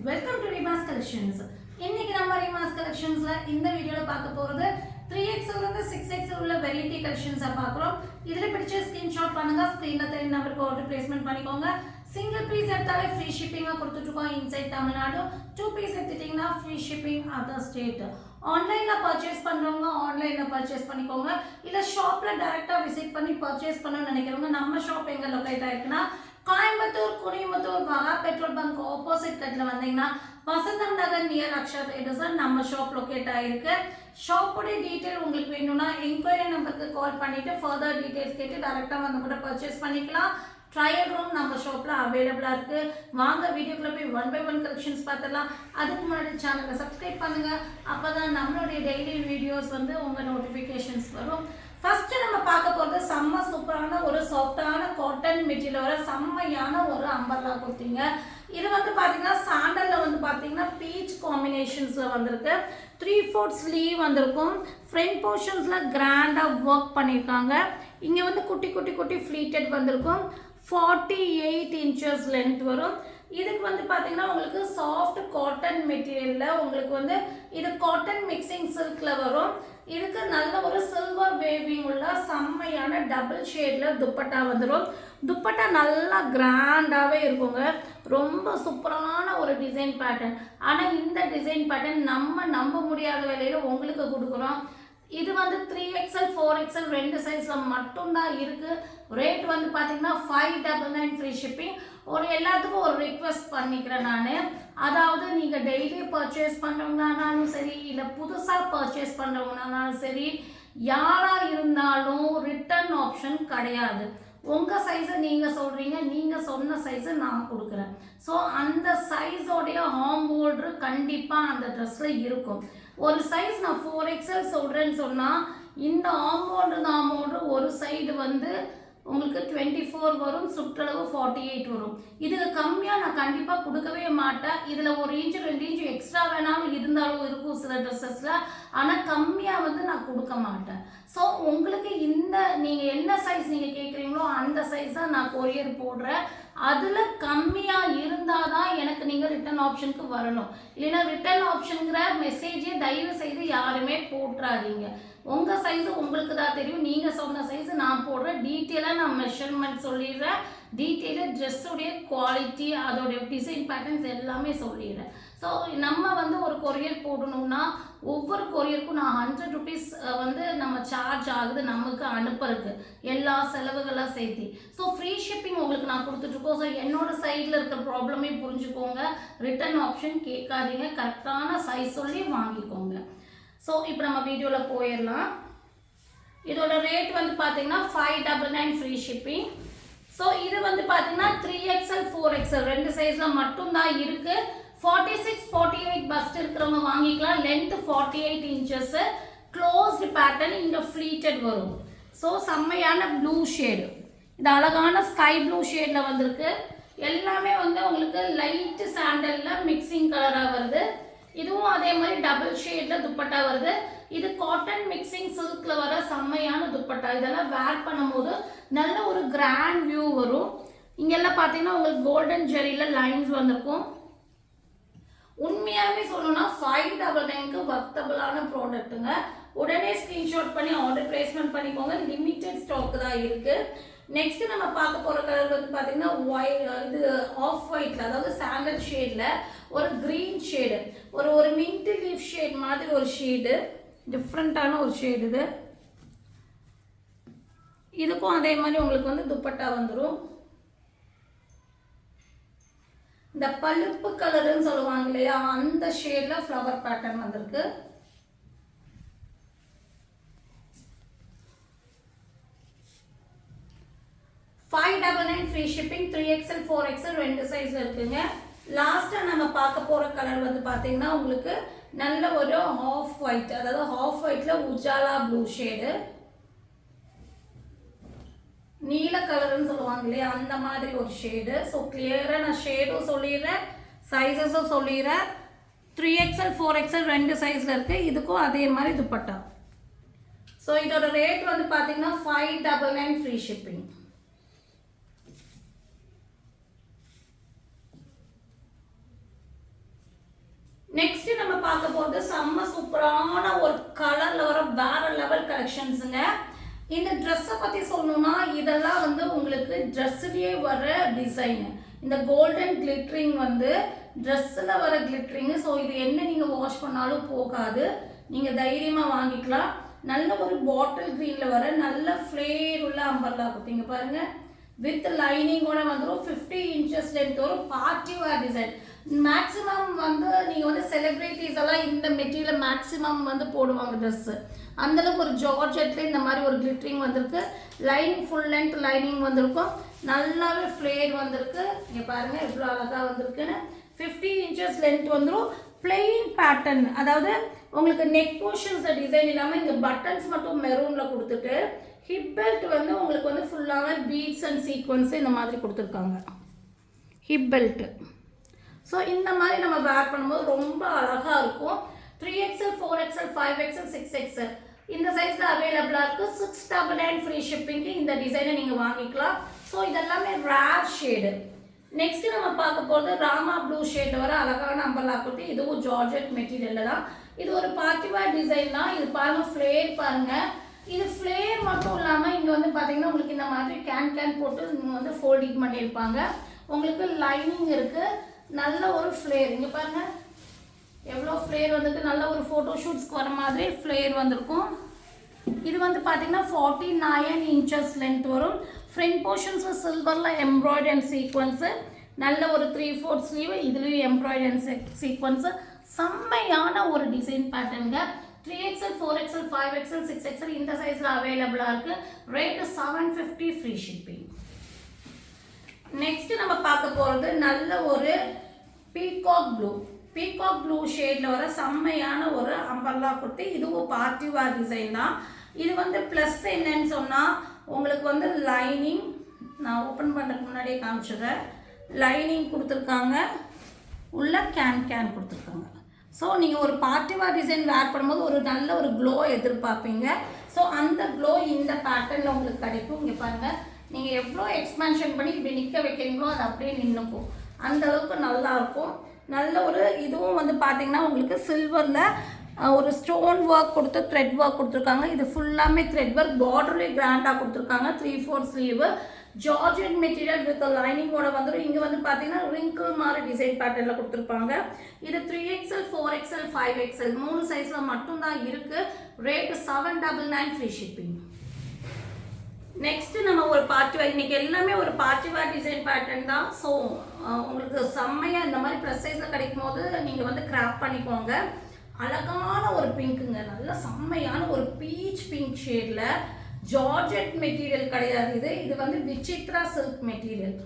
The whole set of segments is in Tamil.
Welcome to ரிமாஸ் collections. இன்னைக்கு நம்ம ரிமாஸ் கலெக்ஷன்ஸ்ல இந்த வீடியோல பார்க்க போறது 3XL இருந்து 6XL உள்ள வெரைட்டி கலெக்ஷன்ஸை பார்க்குறோம். இதில் பிடிச்ச ஸ்கிரீன்ஷாட் பண்ணுங்க. ஸ்க்ரீனில் தெரியும் நம்பருக்கு ஆர்டர் பிளேஸ்மெண்ட் பண்ணிக்கோங்க. சிங்கிள் பீஸ் எடுத்தாலே ஃப்ரீ ஷிப்பிங்காக கொடுத்துட்ருக்கோம். இன்சைட் தமிழ்நாடு 2 பீஸ் எடுத்துட்டிங்கன்னா ஃப்ரீ ஷிப்பிங் அதர் ஸ்டேட். ஆன்லைனில் பர்ச்சேஸ் பண்ணுறவங்க ஆன்லைனில் பர்ச்சேஸ் பண்ணிக்கோங்க. இல்லை ஷாப்பில் டைரெக்டாக விசிட் பண்ணி பர்ச்சேஸ் பண்ணணும்னு நினைக்கிறவங்க நம்ம ஷாப் எங்கே லொக்கேட் ஆயிருக்குன்னா கோயம்புத்தூர் குனியமுத்தூர் மகா பெட்ரோல் பங்க் ஆப்போசிட் கட்டில் வந்தீங்கன்னா வசந்தம் நகர் நியர் அக்ஷா ட்ரேடர்ஸ் நம்ம ஷாப் லொக்கேட் ஆகிருக்கு. ஷாப்போடைய டீட்டெயில் உங்களுக்கு வேணும்னா என்கொயரி நம்பருக்கு கால் பண்ணிவிட்டு ஃபர்தர் டீட்டெயில்ஸ் கேட்டு டேரெக்டாக வந்து கூட பர்ச்சேஸ் பண்ணிக்கலாம். ட்ரையல் ரூம் நம்ம ஷாப்பில் அவைலபிளாக இருக்குது. வாங்க வீடியோக்குள்ளே போய் 1 by 1 கலெக்ஷன்ஸ் பார்த்துடலாம். அதுக்கு முன்னாடி சேனலை சப்ஸ்கிரைப் பண்ணுங்கள். அப்போ தான் நம்மளுடைய டெய்லி வீடியோஸ் வந்து உங்கள் நோட்டிஃபிகேஷன்ஸ் வரும். ஃபர்ஸ்ட் நம்ம பார்க்க போகிறது செம்ம சூப்பரான ஒரு சாஃப்டான காட்டன் மெட்டீரியல் வர செம்மையான ஒரு அம்பர்லா கொடுத்தீங்க. இது வந்து பார்த்தீங்கன்னா சாண்டலில் வந்து பார்த்தீங்கன்னா பீச் காம்பினேஷன்ஸில் வந்திருக்கு. 3/4 ஸ்லீவ் வந்திருக்கும். ஃப்ரண்ட் போர்ஷன்ஸில் கிராண்டாக ஒர்க் பண்ணியிருக்காங்க. இங்கே வந்து குட்டி குட்டி குட்டி ஃப்ளீட்டட் வந்திருக்கும். 48 inches லென்த் வரும். இதுக்கு வந்து பார்த்தீங்கன்னா உங்களுக்கு சாஃப்ட் காட்டன் மெட்டீரியலில் உங்களுக்கு வந்து இது காட்டன் மிக்சிங் சில்கில் வரும். இதுக்கு நல்ல ஒரு சில்வர் வேவிங் உள்ள செம்மையான டபுள் ஷேடில் துப்பட்டா வந்துடும். துப்பட்டா நல்லா கிராண்டாகவே இருக்குங்க. ரொம்ப சூப்பரான ஒரு டிசைன் பேட்டர்ன். ஆனால் இந்த டிசைன் பேட்டர்ன் நம்ம நம்ப முடியாத விலையில் உங்களுக்கு கொடுக்குறோம். இது வந்து 3XL 4XL ரெண்டு சைஸில் மட்டும்தான் இருக்குது. ரேட் வந்து பார்த்தீங்கன்னா 599 ஃப்ரீ ஷிப்பிங். ஒரு எல்லாத்துக்கும் ஒரு ரிக்வெஸ்ட் பண்ணிக்கிறேன் நான். அதாவது நீங்கள் டெய்லி பர்ச்சேஸ் பண்ணுறவங்கனாலும் சரி இல்லை புதுசாக பர்ச்சேஸ் பண்ணுறவங்கனாலும் சரி யாராக இருந்தாலும் ரிட்டர்ன் ஆப்ஷன் கிடையாது. உங்கள் சைஸை நீங்கள் சொல்கிறீங்க, நீங்கள் சொன்ன சைஸை நான் கொடுக்குறேன். ஸோ அந்த சைஸோடைய ஹார்ம் ஹோல்டரு கண்டிப்பாக அந்த ட்ரெஸ்ஸில் இருக்கும். ஒரு சைஸ் நான் 4XL சொல்கிறேன்னு சொன்னால் இந்த ஹார்ம் ஹோல்டரு ஒரு சைடு வந்து உங்களுக்கு 24 வரும், சுற்றளவு 48 வரும். இதுக்கு கம்மியாக நான் கண்டிப்பாக கொடுக்கவே மாட்டேன். இதில் 1 இன்ச் 2 இன்ச் எக்ஸ்ட்ரா வேணாலும் இருந்தாலும் இருக்கும் சில ட்ரெஸ்ஸஸில். ஆனால் கம்மியாக வந்து நான் கொடுக்க மாட்டேன். ஸோ உங்களுக்கு இந்த நீங்கள் என்ன சைஸ் நீங்கள் கேட்குறீங்களோ அந்த சைஸாக நான் கொரியர் போடுறேன். அதில் கம்மியாக இருந்தால் தான் எனக்கு நீங்கள் ரிட்டர்ன் ஆப்ஷனுக்கு வரணும். இல்லைன்னா ரிட்டர்ன் ஆப்ஷனுங்கிற மெசேஜே தயவு செய்து யாருமே போட்டுறாதீங்க. உங்கள் சைஸு உங்களுக்கு தான் தெரியும். நீங்கள் சொன்ன சைஸு நான் போடுறேன். டீட்டெயிலாக நான் மெஷர்மெண்ட் சொல்லிடுறேன். டீட்டெயிலாக ட்ரெஸ்ஸுடைய குவாலிட்டி அதோடைய டிசைன் பேட்டர்ன்ஸ் எல்லாமே சொல்லிடுறேன். ஸோ நம்ம வந்து ஒரு கொரியர் போடணும்னா ஒவ்வொரு கொரியருக்கும் நான் 100 rupees வந்து நம்ம சார்ஜ் ஆகுது நமக்கு அனுப்புறதுக்கு எல்லா செலவுகளாக சேர்த்து. ஸோ ஃப்ரீ ஷிப்பிங் உங்களுக்கு நான் கொடுத்துட்ருக்கோம். ஸோ என்னோட சைடில் இருக்கிற ப்ராப்ளமே புரிஞ்சுக்கோங்க. ரிட்டர்ன் ஆப்ஷன் கேட்காதீங்க. கரெக்டான சைஸ் சொல்லி வாங்கிக்கோங்க. ஸோ இப்போ நம்ம வீடியோவில் போயிடலாம். இதோட ரேட் வந்து பார்த்தீங்கன்னா 599 ஃப்ரீ ஷிப்பிங். ஸோ இது வந்து பார்த்தீங்கன்னா 3XL 4XL ரெண்டு சைஸில் மட்டும்தான் இருக்குது. 46 48 பஸ்ட் இருக்கிறவங்க வாங்கிக்கலாம். Length 48 inches. க்ளோஸ்டு பேட்டர்ன் இங்கே ஃப்ளீட்டட் வரும். ஸோ செம்மையான ப்ளூ ஷேடு, இது அழகான ஸ்கை ப்ளூ ஷேடில் வந்திருக்கு. எல்லாமே வந்து உங்களுக்கு லைட்டு சாண்டலில் மிக்சிங் கலராக வருது. இதுவும் அதே மாதிரி டபுள் ஷேடில் துப்பட்டா வருது. இது காட்டன் மிக்சிங் சில்கில் வர செம்மையான துப்பட்டா. இதெல்லாம் வேர் பண்ணும்போது நல்ல ஒரு கிராண்ட் வியூ வரும். இங்கெல்லாம் பார்த்தீங்கன்னா உங்களுக்கு கோல்டன் ஜெரியில் லைன்ஸ் வந்திருக்கும். உண்மையாகவே சொல்லணும்னா 599க்கு வர்த்தபிளான ப்ராடக்ட்டுங்க. உடனே ஸ்க்ரீன்ஷாட் பண்ணி ஆர்டர் பிளேஸ்மெண்ட் பண்ணிக்கோங்க. லிமிட்டட் ஸ்டாக் தான் இருக்குது. நெக்ஸ்ட் நம்ம பார்க்க போகிற கலர் வந்து பார்த்தீங்கன்னா இது ஆஃப் ஒயிட்டில், அதாவது சாண்டல் ஷேடில் ஒரு க்ரீன் ஷேடு, ஒரு மின்ட் லீஃப் ஷேட் மாதிரி ஒரு ஷேடு, டிஃப்ரெண்ட்டான ஒரு ஷேடு இது. இதுக்கும் அதே மாதிரி உங்களுக்கு வந்து துப்பட்டா வந்துடும். இந்த பழுப்பு கலருன்னு சொல்லுவாங்க இல்லையா, அந்த ஷேடில் ஃப்ளவர் பேட்டர்ன் வந்திருக்கு. $599 ஃப்ரீ ஷிப்பிங். 3XL 4XL ரெண்டு சைஸ் இருக்குங்க. லாஸ்ட்டாக நம்ம பார்க்க போகிற கலர் வந்து பார்த்தீங்கன்னா உங்களுக்கு நல்ல ஒரு ஆஃப் ஒயிட், அதாவது ஆஃப் ஒயிட்டில் உஜாலா ப்ளூ ஷேடு, நீல கலருன்னு சொல்லுவாங்க இல்லையா அந்த மாதிரி ஒரு ஷேடு. ஸோ கிளியராக நான் ஷேடும் சொல்லிடுறேன், சைஸஸும் சொல்லிடுறேன். 3XL 4XL ரெண்டு சைஸில் இருக்குது. இதுக்கும் அதே மாதிரி துப்பட்டா. ஸோ இதோட ரேட் வந்து பார்த்தீங்கன்னா 599 ஃப்ரீ ஷிப்பிங். நெக்ஸ்ட் நம்ம பார்க்க போகிறது செம்ம சூப்பரான ஒரு கலரில் வர வேற லெவல் கலெக்ஷன்ஸுங்க. இந்த ட்ரெஸ்ஸை பற்றி சொல்லணும்னா இதெல்லாம் வந்து உங்களுக்கு ட்ரெஸ்ஸுலேயே வர டிசைனு. இந்த கோல்டன் கிளிட்ரிங் வந்து ட்ரெஸ்ஸில் வர கிளிட்ரிங்கு. ஸோ இது என்ன நீங்கள் வாஷ் பண்ணாலும் போகாது, நீங்கள் தைரியமாக வாங்கிக்கலாம். நல்ல ஒரு பாட்டில் க்ரீனில் வர நல்ல ஃப்ளேர் உள்ள அம்பர்லா கொடுத்தீங்க பாருங்கள். வித் லைனிங்கோட வந்துடும். 50 inches லென்த் வரும். Party wear design. மேக்ஸிமம் வந்து நீங்கள் வந்து செலிப்ரிட்டிஸ் எல்லாம் இந்த மெட்டீரியல் மேக்ஸிமம் வந்து போடுவாங்க ட்ரெஸ்ஸு. அந்தளவுக்கு ஒரு ஜார்ஜெட்டில் இந்த மாதிரி ஒரு கிளிட்ரிங் வந்திருக்கு. லைனிங் ஃபுல் லென்த் லைனிங் வந்திருக்கும். நல்லாவே ஃப்ளேர் வந்திருக்கு. இங்கே பாருங்கள் எவ்வளோ அழகாக வந்திருக்குன்னு. 50 inches லென்த் வந்துடும். பிளெயின் பேட்டர்ன், அதாவது உங்களுக்கு நெக் போர்ஷன்ஸ் டிசைன் இல்லாமல் இங்கே பட்டன்ஸ் மட்டும் மெரூனில் கொடுத்துட்டு ஹிப் பெல்ட் வந்து உங்களுக்கு வந்து ஃபுல்லாக பீட்ஸ் அண்ட் சீக்வன்ஸ் இந்த மாதிரி கொடுத்துருக்காங்க ஹிப் பெல்ட். ஸோ இந்த மாதிரி நம்ம வேர் பண்ணும்போது ரொம்ப அழகாக இருக்கும். 3XL 4XL 5XL 6XL இந்த சைஸில் அவைலபிளாக இருக்குது. 699 ஃப்ரீ ஷிப்பிங்க்கு இந்த டிசைனை நீங்கள் வாங்கிக்கலாம். ஸோ இதெல்லாமே ரேர் ஷேடு. நெக்ஸ்ட்டு நம்ம பார்க்க போகிறது ராமா ப்ளூ ஷேட் வர அழகான அம்பர்லா கொடுத்து இதுவும் ஜார்ஜெட் மெட்டீரியலில் தான். இது ஒரு பார்ட்டி வேர் டிசைன் தான். இது பாருங்கள் ஃப்ளேர் பாருங்கள். இது ஃப்ளேர் மட்டும் இல்லாமல் இங்கே வந்து பார்த்தீங்கன்னா உங்களுக்கு இந்த மாதிரி கேன் போட்டு இங்கே வந்து ஃபோல்டிங் பண்ணியிருப்பாங்க. உங்களுக்கு லைனிங் இருக்குது. நல்ல ஒரு ஃப்ளேர் இங்கே பாருங்கள் எவ்வளோ ஃப்ளேர் வந்துட்டு நல்ல ஒரு ஃபோட்டோ ஷூட்ஸ்க்கு வர மாதிரி ஃப்ளேர் வந்திருக்கும். இது வந்து பார்த்தீங்கன்னா 49 inches லென்த் வரும். ஃப்ரண்ட் போர்ஷன்ஸு சில்வரில் எம்ப்ராய்டரி அண்ட் சீக்வன்ஸு. நல்ல ஒரு 3/4 ஸ்லீவ். இதுலேயும் எம்ப்ராய்டரி அண்ட் சீக்வன்ஸு. செம்மையான ஒரு design பேட்டர்னுங்க. 3XL 4XL 5XL 6XL இந்த சைஸில் அவைலபிளாக இருக்குது. Rate 750 free shipping. நெக்ஸ்ட் நம்ம பார்க்க போகிறது நல்ல ஒரு பீகாக் ப்ளூ ஷேடில் வர செம்மையான ஒரு அம்பர்லா குர்த்தி. இதுவும் பார்ட்டி வேர் டிசைன் தான். இது வந்து ப்ளஸ் என்னன்னு சொன்னால் உங்களுக்கு வந்து லைனிங், நான் ஓப்பன் பண்ணுறதுக்கு முன்னாடியே காமிச்சிடுறேன். லைனிங் கொடுத்துருக்காங்க, உள்ள கேன் கொடுத்துருக்காங்க. ஸோ நீங்கள் ஒரு பார்ட்டி வேர் டிசைன் வேர் பண்ணும்போது ஒரு நல்ல ஒரு க்ளோ எதிர்பார்ப்பீங்க. ஸோ அந்த க்ளோ இந்த பேட்டர்னில் உங்களுக்கு கிடைக்கும். இங்கே பாருங்கள், நீங்கள் எவ்வளோ எக்ஸ்பேன்ஷன் பண்ணி இப்படி நிற்க வைக்கிறீங்களோ அது அப்படியே நின்றுக்கும். அந்தளவுக்கு நல்லாயிருக்கும். நல்ல ஒரு இதுவும் வந்து பார்த்தீங்கன்னா உங்களுக்கு சில்வரில் ஒரு ஸ்டோன் ஒர்க் கொடுத்து த்ரெட் ஒர்க் கொடுத்துருக்காங்க. இது ஃபுல்லாமே த்ரெட் ஒர்க். பார்டர்லேயே கிராண்டாக கொடுத்துருக்காங்க. 3/4 ஸ்லீவு. ஜார்ஜெட் மெட்டீரியல் வித் லைனிங்கோட வந்துடும். இங்கே வந்து பார்த்தீங்கன்னா ரிங்கிள் மாதிரி டிசைன் பேட்டர்னில் கொடுத்துருப்பாங்க. இது 3XL 4XL 5XL 3 சைஸில் மட்டும்தான் இருக்குது. Rate 799 free shipping. நெக்ஸ்ட்டு நம்ம ஒரு பார்ட்டி வேர், இன்றைக்கி எல்லாமே ஒரு பார்ட்டி வேர் டிசைன் பேட்டர்ன் தான். ஸோ உங்களுக்கு செம்மையாக இந்த மாதிரி ப்ளஸ் சைஸில் கிடைக்கும் போது நீங்கள் வந்து கிராப் பண்ணிக்கோங்க. அழகான ஒரு பிங்க்குங்க, நல்ல செம்மையான ஒரு பீச் பிங்க் ஷேடில். ஜார்ஜெட் மெட்டீரியல் கிடையாது இது. இது வந்து விசித்ரா சில்க் மெட்டீரியல்.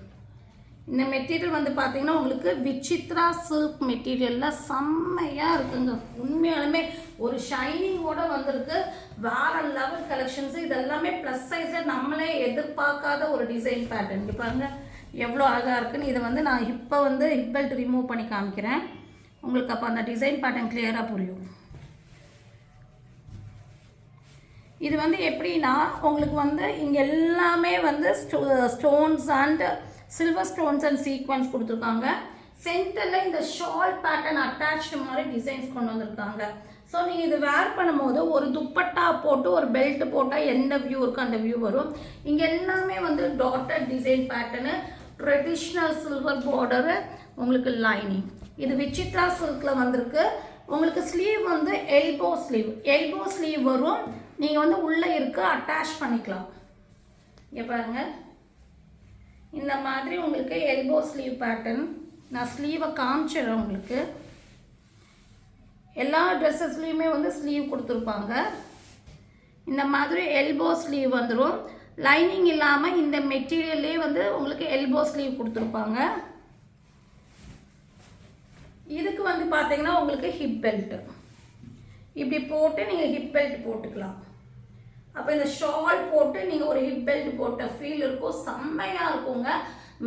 இந்த மெட்டீரியல் வந்து பார்த்தீங்கன்னா உங்களுக்கு விசித்ரா சில்க் மெட்டீரியலில் செம்மையாக இருக்குங்க. உண்மையாலுமே ஒரு ஷைனிங்கோடு வந்திருக்கு. வேற லெவல் கலெக்ஷன்ஸு. இதெல்லாமே ப்ளஸ் சைஸில் நம்மளே எதிர்பார்க்காத ஒரு டிசைன் பேட்டர்ன். இப்போ பாருங்கள் எவ்வளோ அழகாக இருக்குன்னு. இதை வந்து நான் இப்போ வந்து ஹிப் பெல்ட் ரிமூவ் பண்ணி காமிக்கிறேன் உங்களுக்கு. அப்போ அந்த டிசைன் பேட்டர்ன் கிளியராக புரியும். இது வந்து எப்படின்னா உங்களுக்கு வந்து இங்கே எல்லாமே வந்து stones and silver stones and sequence கொடுத்துருக்காங்க. சென்டரில் இந்த ஷால் பேட்டர்ன் அட்டாச்டு மாதிரி டிசைன்ஸ் கொண்டு வந்திருக்காங்க. ஸோ நீங்கள் இது வேர் பண்ணும்போது ஒரு துப்பட்டா போட்டு ஒரு பெல்ட் போட்டால் எந்த வியூ இருக்கோ அந்த வியூ வரும். இங்கே எல்லாமே வந்து dotted design pattern, traditional silver border, உங்களுக்கு லைனிங். இது விசித்ரா சில்கில் வந்திருக்கு. உங்களுக்கு ஸ்லீவ் வந்து எல்போ ஸ்லீவ் வரும். நீங்கள் வந்து உள்ளே இருக்க அட்டாச் பண்ணிக்கலாம். இங்கே பாருங்கள் இந்த மாதிரி உங்களுக்கு எல்போ ஸ்லீவ் பேட்டர்ன். நான் ஸ்லீவை காமிச்சிடுறேன் உங்களுக்கு. எல்லா ட்ரெஸ்ஸஸ்லேயுமே வந்து ஸ்லீவ் கொடுத்துருப்பாங்க. இந்த மாதிரி எல்போ ஸ்லீவ் வந்துடும். லைனிங் இல்லாமல் இந்த மெட்டீரியல்லே வந்து உங்களுக்கு எல்போ ஸ்லீவ் கொடுத்துருப்பாங்க. இதுக்கு வந்து பார்த்தீங்கன்னா உங்களுக்கு ஹிப் பெல்ட் இப்படி போட்டு நீங்கள் ஹிப் பெல்ட் போட்டுக்கலாம். அப்போ இந்த ஷால் போட்டு நீங்கள் ஒரு ஹிப் பெல்ட் போட்ட ஃபீல் இருக்கும். செம்மையாக இருக்குங்க.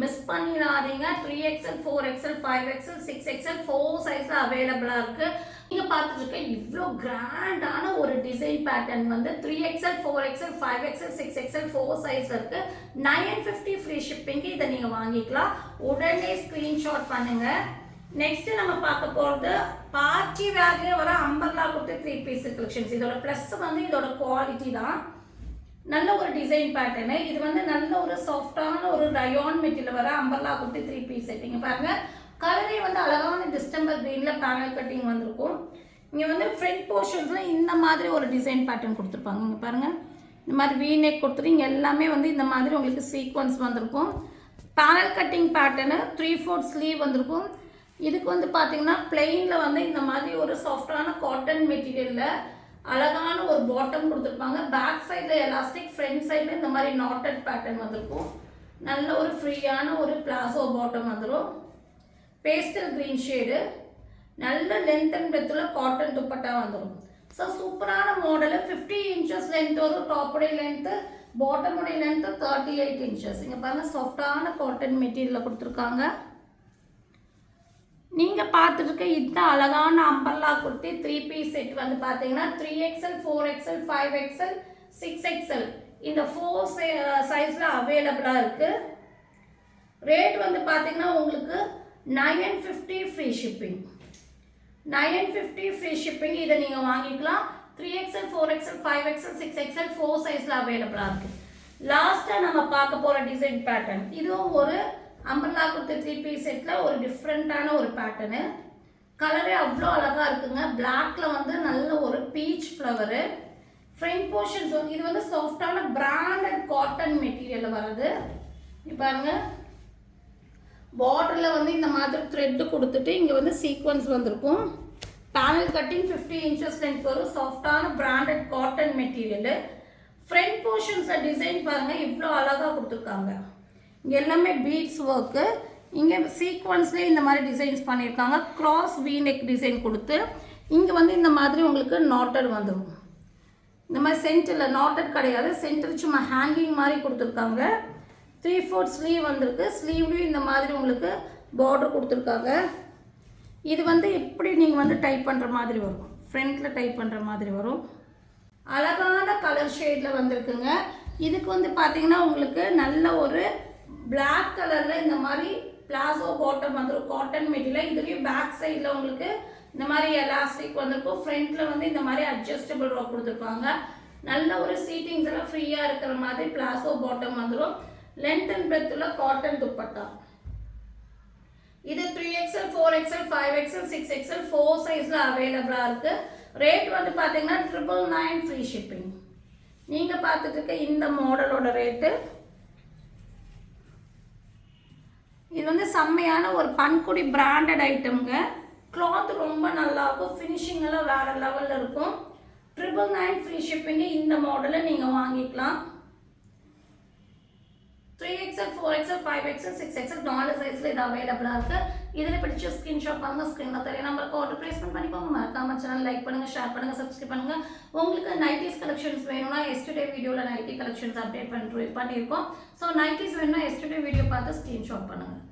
மிஸ் பண்ணிடாதீங்க. 3XL 4XL 5XL 6XL 4 சைஸில் அவைலபிளாக இருக்குது. நீங்கள் பார்த்துட்டு இருக்க இவ்வளோ கிராண்டான ஒரு டிசைன் பேட்டர்ன் வந்து 3XL 4XL 5XL 6XL 4 சைஸில் இருக்குது. 950 ஃப்ரீ ஷிப்பிங்க்கு இதை நீங்கள் வாங்கிக்கலாம். உடனே ஸ்க்ரீன்ஷாட் பண்ணுங்கள். நெக்ஸ்ட் நம்ம பார்க்க போகிறது பார்ட்டி வேர்லேயே வர அம்பர்லா கொடுத்து 3 பீஸ் கலெக்ஷன்ஸ். இதோட ப்ளஸ் வந்து இதோட குவாலிட்டி தான். நல்ல ஒரு டிசைன் பேட்டர்னு. இது வந்து நல்ல ஒரு சாஃப்டான ஒரு ரயான் மெட்டீரியல் வர அம்பர்லா கொடுத்து 3 பீஸ் செட்டிங்க. பாருங்க கலரே வந்து அழகான டிஸ்டம்பர் கிரீனில் பேனல் கட்டிங் வந்திருக்கும். இங்கே வந்து ஃப்ரண்ட் போர்ஷன்ஸில் இந்த மாதிரி ஒரு டிசைன் பேட்டர்ன் கொடுத்துருப்பாங்க. இங்கே பாருங்கள் இந்த மாதிரி வீ நெக் கொடுத்துட்டு இங்கே எல்லாமே வந்து இந்த மாதிரி உங்களுக்கு சீக்வன்ஸ் வந்திருக்கும். பேனல் கட்டிங் பேட்டர்னு 3/4 ஸ்லீவ் வந்திருக்கும். இதுக்கு வந்து பார்த்தீங்கன்னா பிளெயினில் வந்து இந்த மாதிரி ஒரு சாஃப்டான காட்டன் மெட்டீரியலில் அழகான ஒரு பாட்டம் கொடுத்துருப்பாங்க. பேக் சைடில் எலாஸ்டிக், ஃப்ரண்ட் சைடில் இந்த மாதிரி நாட்டட் பேட்டர்ன் வந்திருக்கும். நல்ல ஒரு ஃப்ரீயான ஒரு பிளாசோ பாட்டம் வந்துடும். பேஸ்டல் க்ரீன் ஷேடு, நல்ல லென்த் அண்ட் பிரெத்தில் காட்டன் துப்பட்டா வந்துடும். ஸோ சூப்பரான மாடலு. 50 இன்ச்சஸ் லென்த் வரும். டாப்புடைய லென்த்து, பாட்டமுடைய லென்த்து 38 இன்ச்சஸ். இங்கே பாருங்கள் சாஃப்டான காட்டன் மெட்டீரியலில் கொடுத்துருக்காங்க. நீங்கள் பார்த்துருக்க இந்த அழகான அம்பர்லா குர்த்தி 3 பீஸ் செட் வந்து பார்த்தீங்கன்னா 3XL, 4XL, 5XL, 6XL இந்த 4 சைஸில் அவைலபிளாக இருக்குது. ரேட் வந்து பார்த்தீங்கன்னா உங்களுக்கு 950 ஃப்ரீ ஷிப்பிங். 950 free shipping. இதை நீங்கள் வாங்கிக்கலாம். 3XL, 4XL, 5XL, 6XL 4 சைஸில் அவைலபிளாக இருக்குது. லாஸ்ட்டாக நம்ம பார்க்க போகிற டிசைன் பேட்டர்ன். இதுவும் ஒரு அம்பர்லா குர்த்தி 3 பீஸ் செட்டில் ஒரு டிஃப்ரெண்ட்டான ஒரு பேட்டர்னு. கலரே அவ்வளோ அழகாக இருக்குங்க. பிளாக்ல வந்து நல்ல ஒரு பீச் ஃப்ளவரு. ஃப்ரண்ட் போர்ஷன்ஸ் இது வந்து சாஃப்டான பிராண்டட் காட்டன் மெட்டீரியலில் வருது. இப்போ பாருங்க பார்டரில் வந்து இந்த மாதிரி த்ரெட்டு கொடுத்துட்டு இங்கே வந்து சீக்வன்ஸ் வந்திருக்கும். பேனல் கட்டிங் 50 இன்ச்சஸ் லென்த் வரும். சாஃப்டான பிராண்டட் காட்டன் மெட்டீரியலு. ஃப்ரண்ட் போர்ஷன்ஸில் டிசைன் பாருங்கள் இவ்வளோ அழகாக கொடுத்துருக்காங்க. இங்கே எல்லாமே பீட்ஸ் ஒர்க்கு. இங்கே சீக்வன்ஸ்லேயே இந்த மாதிரி டிசைன்ஸ் பண்ணியிருக்காங்க. கிராஸ் வீ நெக் டிசைன் கொடுத்து இங்கே வந்து இந்த மாதிரி உங்களுக்கு நாட்டட் வந்துடும். இந்த மாதிரி சென்டரில் நாட்டட் கிடையாது, சென்டர் சும்மா ஹேங்கிங் மாதிரி கொடுத்துருக்காங்க. 3/4 ஸ்லீவ் வந்திருக்கு. ஸ்லீவ்லேயும் இந்த மாதிரி உங்களுக்கு பார்டர் கொடுத்துருக்காங்க. இது வந்து எப்படி நீங்கள் வந்து டைப் பண்ணுற மாதிரி வரும், ஃப்ரண்ட்டில் டைப் பண்ணுற மாதிரி வரும். அழகான கலர் ஷேடில் வந்திருக்குங்க. இதுக்கு வந்து பார்த்தீங்கன்னா உங்களுக்கு நல்ல ஒரு பிளாக் கலரில் இந்த மாதிரி பிளாசோ பாட்டம் வந்துடும். Cotton material. இதுலேயும் பேக் சைடில் உங்களுக்கு இந்த மாதிரி எலாஸ்டிக் வந்திருக்கும். ஃப்ரண்ட்டில் வந்து இந்த மாதிரி அட்ஜஸ்டபிள் ரோ கொடுத்துருப்பாங்க. நல்ல ஒரு சீட்டிங்ஸ் எல்லாம் ஃப்ரீயாக இருக்கிற மாதிரி பிளாசோ பாட்டம் வந்துடும். லென்த் அண்ட் பிரெத்தில் காட்டன் துப்பட்டா. இது 3XL, 4XL, 5XL, 6XL 4 சைஸில் அவைலபிளாக இருக்குது. ரேட் வந்து பார்த்தீங்கன்னா 999 ஃப்ரீ ஷிப்பிங். நீங்கள் பார்த்துட்டு இருக்க இந்த மாடலோட ரேட்டு இது வந்து செம்மையான ஒரு பன்குடி பிராண்டட் ஐட்டம்ங்க. கிளாத் ரொம்ப நல்லாயிருக்கும். ஃபினிஷிங் எல்லாம் வேறு லெவலில் இருக்கும். 999 ஃப்ரீ ஷிப்பிங்கு. இந்த மாடலை நீங்கள் வாங்கிக்கலாம். 3XL, 4XL, 5XL, 6XL 4 சைஸில் இது அவைலபிளாக இருக்குது. இதில் பிடிச்ச ஸ்க்ரீன்ஷாட் பண்ணுங்கள். ஸ்க்ரீனில் தெரிய நம்பருக்கு ஆர்டர் ப்ளேஸ்மெண்ட் பண்ணிக்கோங்க. மறக்காம சேனல் லைக் பண்ணுங்கள், ஷேர் பண்ணுங்கள், சப்ஸ்கிரைப் பண்ணுங்கள். உங்களுக்கு நைட்டிஸ் கலெக்ஷன்ஸ் வேணும்னா எஸ்டர்டே வீடியோவில் நைட்டி கலெக்ஷன்ஸ் அப்டேட் பண்ணியிருக்கோம். ஸோ நைட்டிஸ் வேணும்னா எஸ்டர்டே வீடியோ பார்த்து ஸ்க்ரீன்ஷாட் பண்ணுங்கள்.